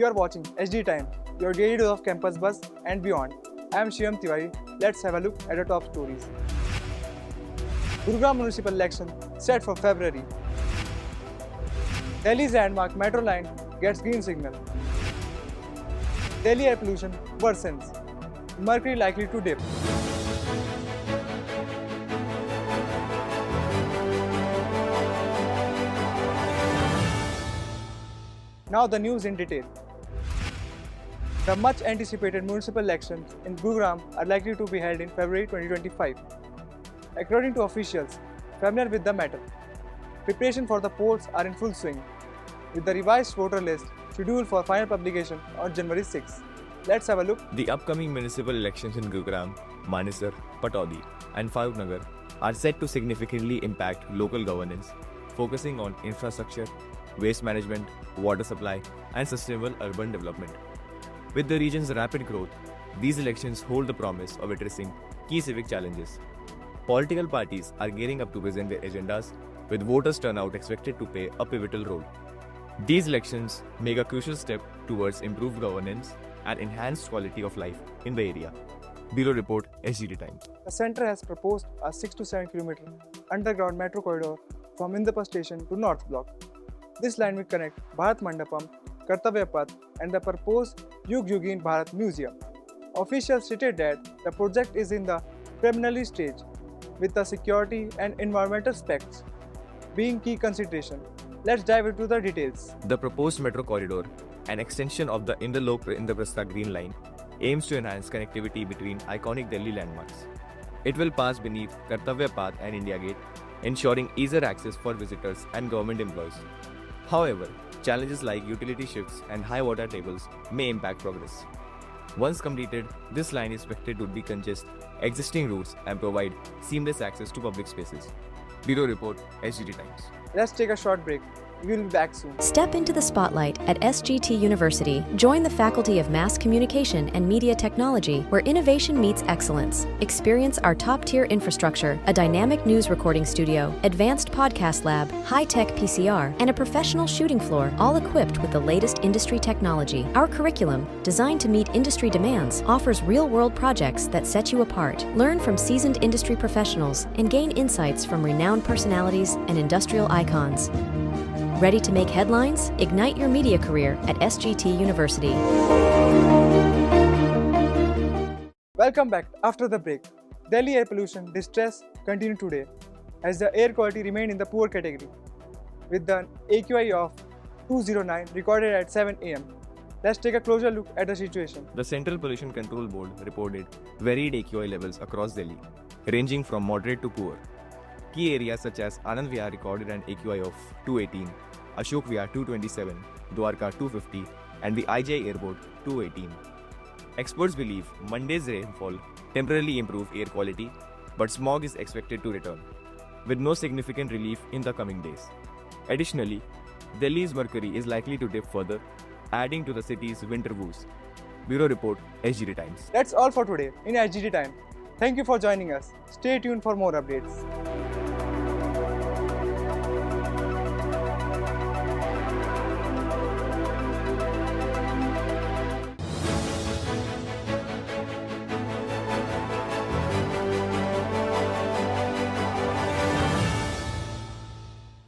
You are watching HD Time, your daily dose of campus buzz and beyond. I am Shivam Tiwari. Let's have a look at the top stories. Gurugram municipal election set for February. Delhi's landmark metro line gets green signal. Delhi air pollution worsens. Mercury likely to dip. Now the news in detail. The much anticipated municipal elections in Gurugram are likely to be held in February 2025. According to officials familiar with the matter, preparations for the polls are in full swing, with the revised voter list scheduled for final publication on January 6. Let's have a look. The upcoming municipal elections in Gurugram, Manesar, Pataudi, and Farrukhnagar are set to significantly impact local governance, focusing on infrastructure, waste management, water supply, and sustainable urban development. With the region's rapid growth, these elections hold the promise of addressing key civic challenges. Political parties are gearing up to present their agendas, with voters' turnout expected to play a pivotal role. These elections make a crucial step towards improved governance and enhanced quality of life in the area. Bureau Report, SGT Times. The centre has proposed a 6 to 7 kilometer underground metro corridor from Indapur station to North Block. This line will connect Bharat Mandapam, Kartavya Path, and the proposed Yug Yugin Bharat Museum. Officials stated that the project is in the preliminary stage, with the security and environmental aspects being key consideration. Let's dive into the details. The proposed metro corridor, an extension of the Inderlok Indraprastha Green Line, aims to enhance connectivity between iconic Delhi landmarks. It will pass beneath Kartavya Path and India Gate, ensuring easier access for visitors and government employees. However, challenges like utility shifts and high water tables may impact progress. Once completed, this line is expected to decongest existing routes and provide seamless access to public spaces. Bureau Report, SGT Times. Let's take a short break. We will be back soon. Step into the spotlight at SGT University. Join the Faculty of Mass Communication and Media Technology, where innovation meets excellence. Experience our top-tier infrastructure, a dynamic news recording studio, advanced podcast lab, high-tech PCR, and a professional shooting floor, all equipped with the latest industry technology. Our curriculum, designed to meet industry demands, offers real-world projects that set you apart. Learn from seasoned industry professionals and gain insights from renowned personalities and industrial icons. Ready to make headlines? Ignite your media career at SGT University. Welcome back after the break. Delhi air pollution distress continued today as the air quality remained in the poor category, with an AQI of 209 recorded at 7 am. Let's take a closer look at the situation. The Central Pollution Control Board reported varied AQI levels across Delhi, ranging from moderate to poor. Key areas such as Anand Vihar recorded an AQI of 218, Ashok Vihar 227, Dwarka 250, and the IJ Airport 218. Experts believe Monday's rainfall temporarily improved air quality, but smog is expected to return, with no significant relief in the coming days. Additionally, Delhi's mercury is likely to dip further, adding to the city's winter woes. Bureau Report, SGT Times. That's all for today in SGT Time. Thank you for joining us. Stay tuned for more updates.